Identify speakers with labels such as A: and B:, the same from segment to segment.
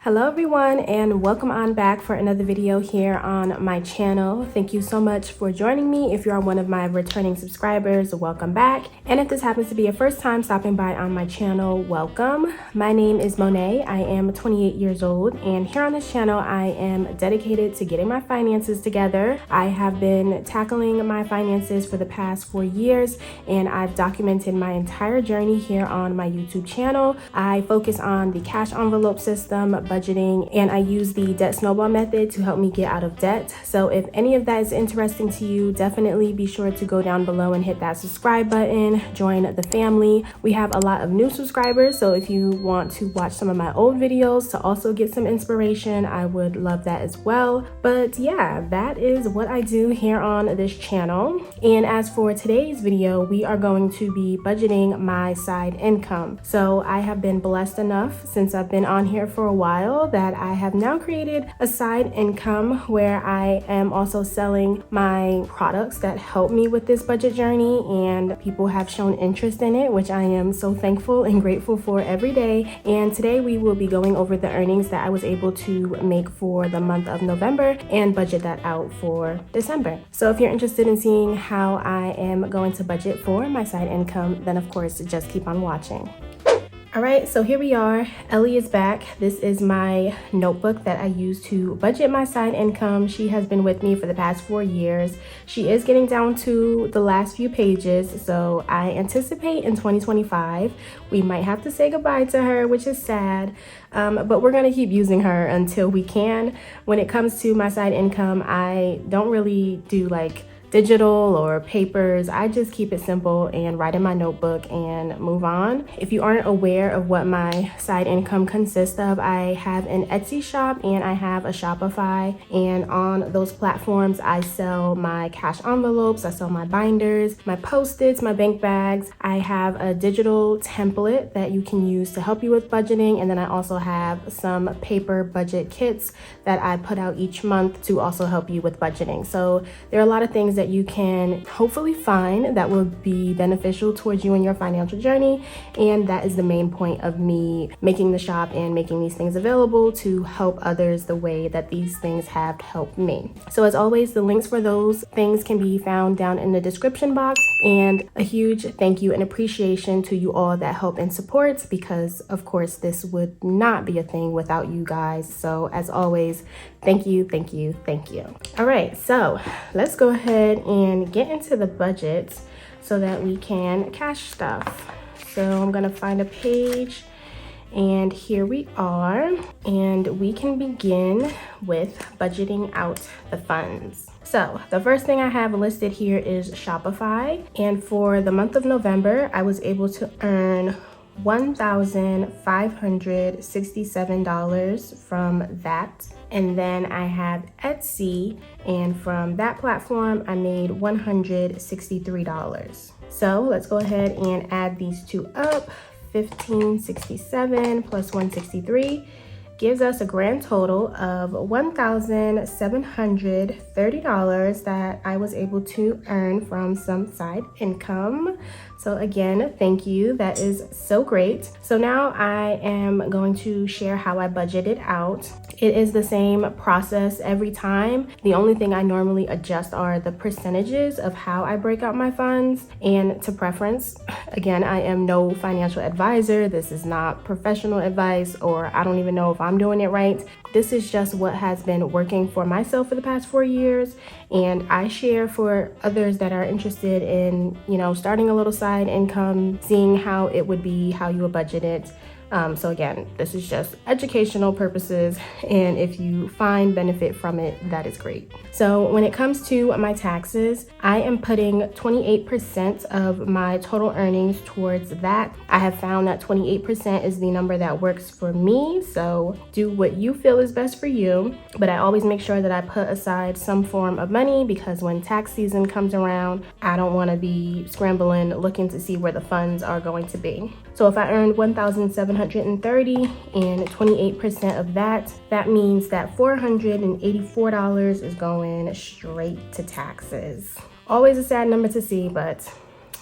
A: Hello everyone, and welcome on back for another video here on my channel. Thank you so much for joining me. If you are one of my returning subscribers, welcome back. And if this happens to be your first time stopping by on my channel, welcome. My name is Monet. I am 28 years old, and here on this channel I am dedicated to getting my finances together. I have been tackling my finances for the past 4 years, and I've documented my entire journey here on my YouTube channel. I focus on the cash envelope system, budgeting, and I use the debt snowball method to help me get out of debt. So if any of that is interesting to you, definitely be sure to go down below and hit that subscribe button, join the family. We have a lot of new subscribers, so if you want to watch some of my old videos to also get some inspiration, I would love that as well. But yeah, that is what I do here on this channel. And as for today's video, we are going to be budgeting my side income. So I have been blessed enough since I've been on here for a while that I have now created a side income where I am also selling my products that help me with this budget journey, and people have shown interest in it, which I am so thankful and grateful for every day. And today we will be going over the earnings that I was able to make for the month of November and budget that out for December. So if you're interested in seeing how I am going to budget for my side income, then of course just keep on watching. All right, so here we are. Ellie is back. This is my notebook that I use to budget my side income. She has been with me for the past 4 years. She is getting down to the last few pages, so I anticipate in 2025 we might have to say goodbye to her, which is sad, but we're gonna keep using her until we can. When it comes to my side income, I don't really do like digital or papers. I just keep it simple and write in my notebook and move on. If you aren't aware of what my side income consists of, I have an Etsy shop and I have a Shopify, and on those platforms I sell my cash envelopes, I sell my binders, my Post-its, my bank bags. I have a digital template that you can use to help you with budgeting, and then I also have some paper budget kits that I put out each month to also help you with budgeting. So there are a lot of things that you can hopefully find that will be beneficial towards you in your financial journey, and that is the main point of me making the shop and making these things available, to help others the way that these things have helped me. So as always, the links for those things can be found down in the description box, and a huge thank you and appreciation to you all that help and support, because of course this would not be a thing without you guys. So as always, thank you, thank you, thank you. All right, so let's go ahead and get into the budget so that we can cash stuff. So I'm gonna find a page, and here we are, and we can begin with budgeting out the funds. So the first thing I have listed here is Shopify, and for the month of November I was able to earn $1,567 from that. And then I have Etsy, and from that platform I made $163. So let's go ahead and add these two up. 1567 plus 163 gives us a grand total of $1,730 that I was able to earn from some side income. So again, thank you. That is so great. So now I am going to share how I budgeted out. It is the same process every time. The only thing I normally adjust are the percentages of how I break out my funds and to preference. Again, I am no financial advisor. This is not professional advice, or I don't even know if I'm doing it right. This is just what has been working for myself for the past 4 years, and I share for others that are interested in, starting a little side income, seeing how it would be, how you would budget it. So again, this is just educational purposes, and if you find benefit from it, that is great. So when it comes to my taxes, I am putting 28% of my total earnings towards that. I have found that 28% is the number that works for me, so do what you feel is best for you. But I always make sure that I put aside some form of money, because when tax season comes around, I don't want to be scrambling looking to see where the funds are going to be. So if I earned $1,730 and 28% of that, that means that $484 is going straight to taxes. Always a sad number to see, but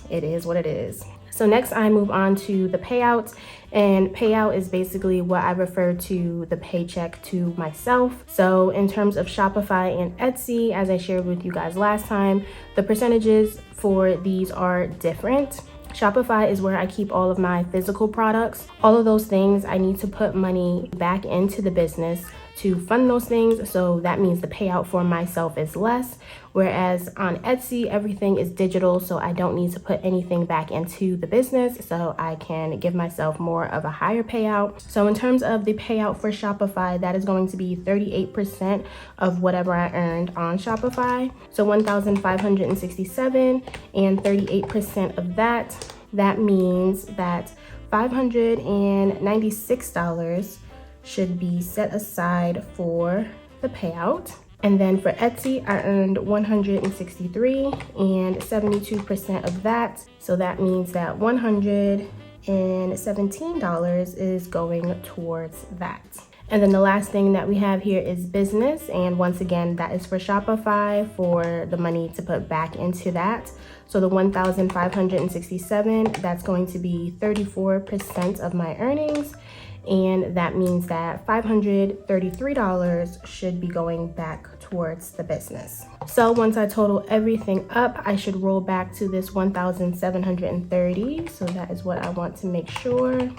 A: it is what it is. So next I move on to the payouts, and payout is basically what I refer to the paycheck to myself. So in terms of Shopify and Etsy, as I shared with you guys last time, the percentages for these are different. Shopify is where I keep all of my physical products. All of those things, I need to put money back into the business to fund those things. So that means the payout for myself is less. Whereas on Etsy, everything is digital, so I don't need to put anything back into the business. So I can give myself more of a higher payout. So in terms of the payout for Shopify, that is going to be 38% of whatever I earned on Shopify. So 1,567 and 38% of that means that $596 should be set aside for the payout. And then for Etsy, I earned 163 and 72% of that. So that means that $117 is going towards that. And then the last thing that we have here is business. And once again, that is for Shopify, for the money to put back into that. So the 1,567, that's going to be 34% of my earnings. And that means that $533 should be going back towards the business. So once I total everything up, I should roll back to this 1,730. So that is what I want to make sure.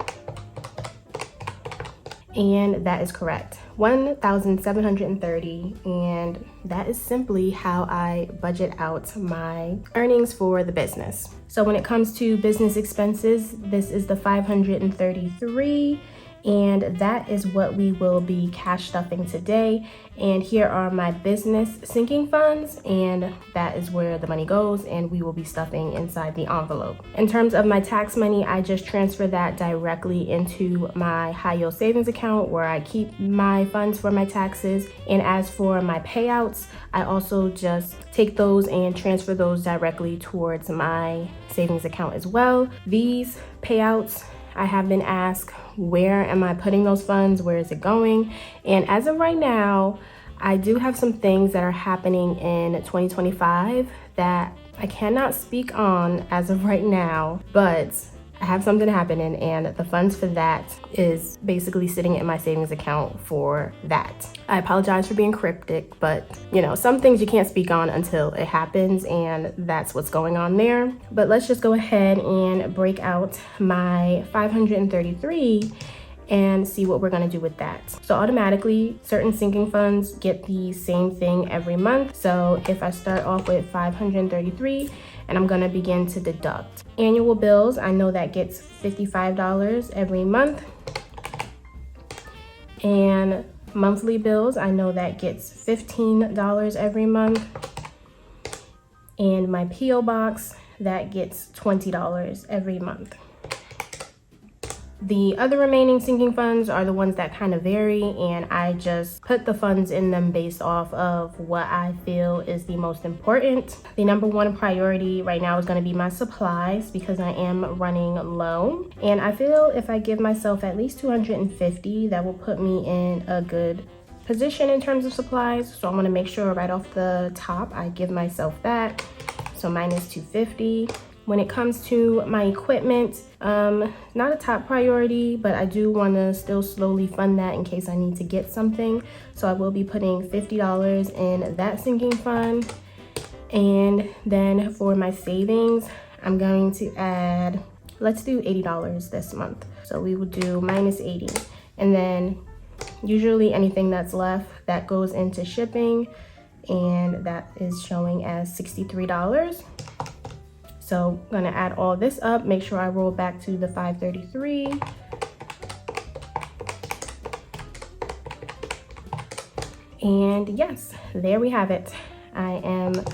A: And that is correct, 1,730, and that is simply how I budget out my earnings for the business. So when it comes to business expenses, this is the 533, and that is what we will be cash stuffing today. And here are my business sinking funds, and that is where the money goes, and we will be stuffing inside the envelope. In terms of my tax money, I just transfer that directly into my high yield savings account where I keep my funds for my taxes. And as for my payouts, I also just take those and transfer those directly towards my savings account as well. These payouts, I have been asked, where am I putting those funds? Where is it going? And as of right now, I do have some things that are happening in 2025 that I cannot speak on as of right now, but I have something happening, and the funds for that is basically sitting in my savings account for that. I apologize for being cryptic, but you know, some things you can't speak on until it happens, and that's what's going on there. But let's just go ahead and break out my 533 and see what we're gonna do with that. So automatically, certain sinking funds get the same thing every month. So if I start off with 533, and I'm gonna begin to deduct. Annual bills, I know that gets $55 every month. And monthly bills, I know that gets $15 every month. And my P.O. box, that gets $20 every month. The other remaining sinking funds are the ones that kind of vary, and I just put the funds in them based off of what I feel is the most important. The number one priority right now is going to be my supplies because I am running low. And I feel if I give myself at least $250, that will put me in a good position in terms of supplies. So I'm going to make sure right off the top I give myself that. So minus $250. When it comes to my equipment, not a top priority, but I do want to still slowly fund that in case I need to get something. So I will be putting $50 in that sinking fund. And then for my savings, I'm going to add, let's do $80 this month. So we will do minus 80. And then usually anything that's left, that goes into shipping, and that is showing as $63. So I'm gonna add all this up, make sure I roll back to the 533. And yes, there we have it. I am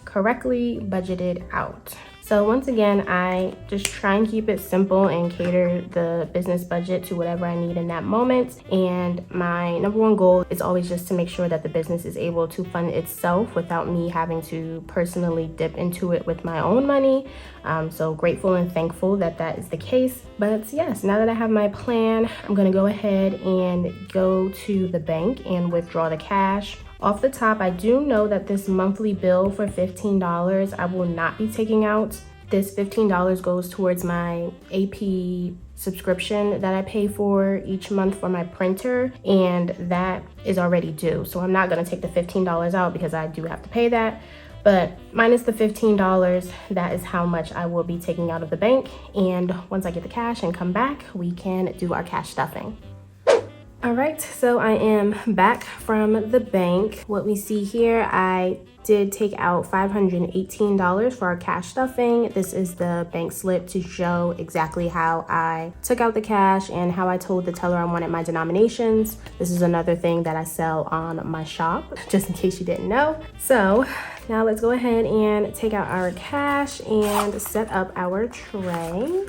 A: correctly budgeted out. So once again, I just try and keep it simple and cater the business budget to whatever I need in that moment. And my number one goal is always just to make sure that the business is able to fund itself without me having to personally dip into it with my own money. So grateful and thankful that that is the case. But yes, now that I have my plan, I'm gonna go ahead and go to the bank and withdraw the cash. Off the top, I do know that this monthly bill for $15, I will not be taking out This $15 goes towards my AP subscription that I pay for each month for my printer, and that is already due. So I'm not gonna take the $15 out because I do have to pay that. But minus the $15, that is how much I will be taking out of the bank. And once I get the cash and come back, we can do our cash stuffing. All right, so I am back from the bank. What we see here, I did take out $518 for our cash stuffing. This is the bank slip to show exactly how I took out the cash and how I told the teller I wanted my denominations. This is another thing that I sell on my shop, just in case you didn't know. So now let's go ahead and take out our cash and set up our tray.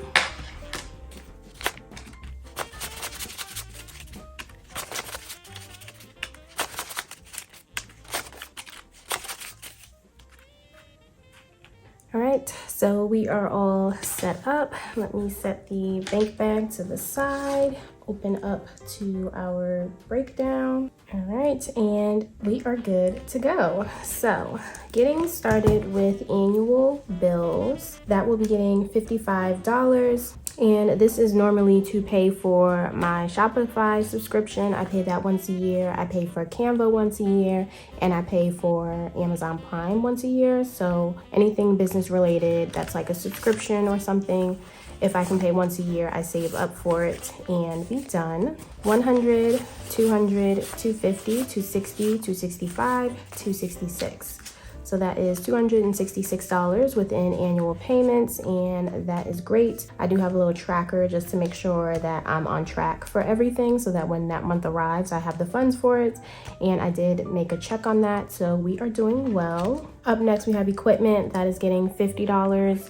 A: All right, so we are all set up. Let me set the bank bag to the side, open up to our breakdown. All right, and we are good to go. So getting started with annual bills, that will be getting $55. And this is normally to pay for my Shopify subscription. I pay that once a year. I pay for Canva once a year, and I pay for Amazon Prime once a year. So anything business related that's like a subscription or something, if I can pay once a year, I save up for it and be done. 100, 200, 250, 260, 265, 266. So that is $266 within annual payments, and that is great. I do have a little tracker just to make sure that I'm on track for everything so that when that month arrives, I have the funds for it. And I did make a check on that, so we are doing well. Up next, we have equipment that is getting $50.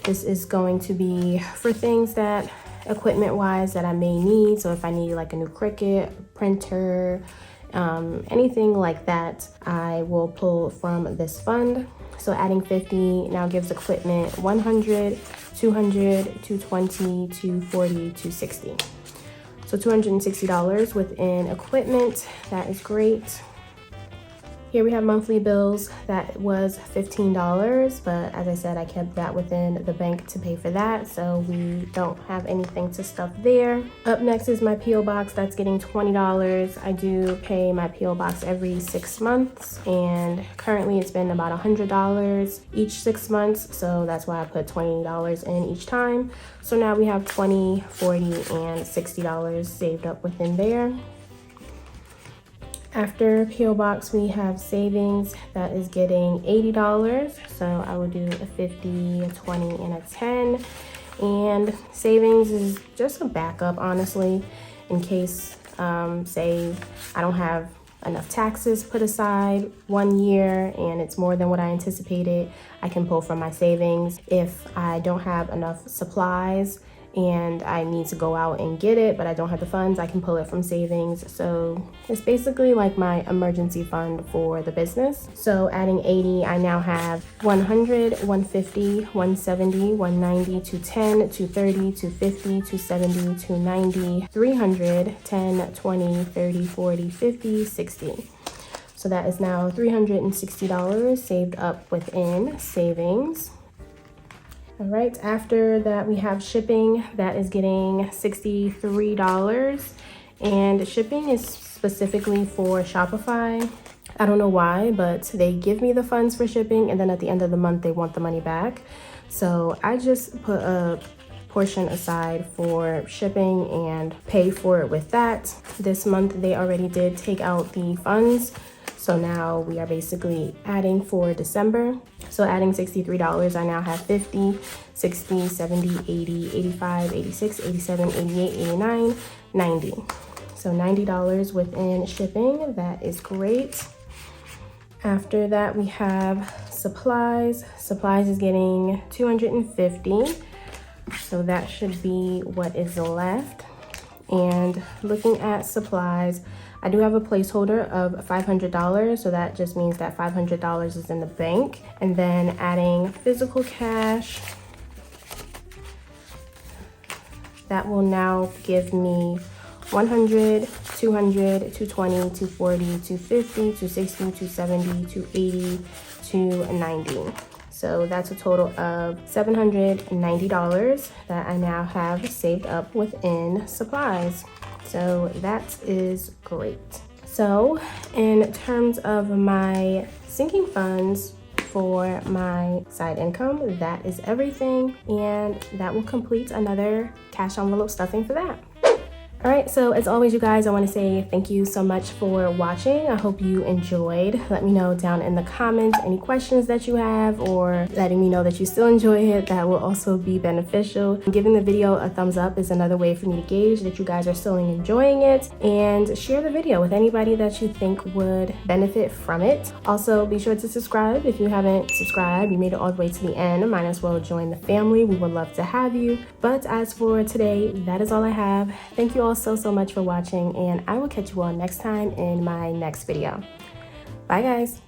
A: This is going to be for things that equipment-wise that I may need. So if I need like a new Cricut, printer, anything like that, I will pull from this fund. So adding 50 now gives equipment 100, 200, 220, 240, 260. So $260 within equipment. That is great. Here we have monthly bills. That was $15, but as I said, I kept that within the bank to pay for that, so we don't have anything to stuff there. Up next is my P.O. box. That's getting $20. I do pay my P.O. box every 6 months, and currently it's been about $100 each 6 months, so that's why I put $20 in each time. So now we have $20, $40, and $60 saved up within there. After P.O. box, we have savings. That is getting $80. So I will do a 50, a 20, and a 10. And savings is just a backup, honestly, in case, say, I don't have enough taxes put aside 1 year and it's more than what I anticipated. I can pull from my savings. If I don't have enough supplies and I need to go out and get it, but I don't have the funds, I can pull it from savings. So it's basically like my emergency fund for the business. So adding 80, I now have 100, 150, 170, 190, 210, 230, 250, 270, 290, 300, 10, 20, 30, 40, 50, 60. So that is now $360 saved up within savings. All right, after that we have shipping. That is getting $63, and shipping is specifically for Shopify. I don't know why, but they give me the funds for shipping, and then at the end of the month they want the money back. So I just put a portion aside for shipping and pay for it with that. This month they already did take out the funds, so now we are basically adding for December. So adding $63, I now have 50, 60, 70, 80, 85, 86, 87, 88, 89, 90. So $90 within shipping. That is great. After that, we have supplies. Supplies is getting $250. So that should be what is left. And looking at supplies, I do have a placeholder of $500, so that just means that $500 is in the bank. And then adding physical cash, that will now give me 100, 200, 220, 240, 250, 260, 270, 280, 290. So that's a total of $790 that I now have saved up within supplies. So that is great. So in terms of my sinking funds for my side income, that is everything, and that will complete another cash envelope stuffing for that. All right, so as always, you guys, I want to say thank you so much for watching. I hope you enjoyed. Let me know down in the comments any questions that you have, or letting me know that you still enjoy it. That will also be beneficial. Giving the video a thumbs up is another way for me to gauge that you guys are still enjoying it, and share the video with anybody that you think would benefit from it. Also, be sure to subscribe if you haven't subscribed. You made it all the way to the end. Might as well join the family. We would love to have you. But as for today, that is all I have. Thank you all so much for watching, and I will catch you all next time in my next video. Bye guys.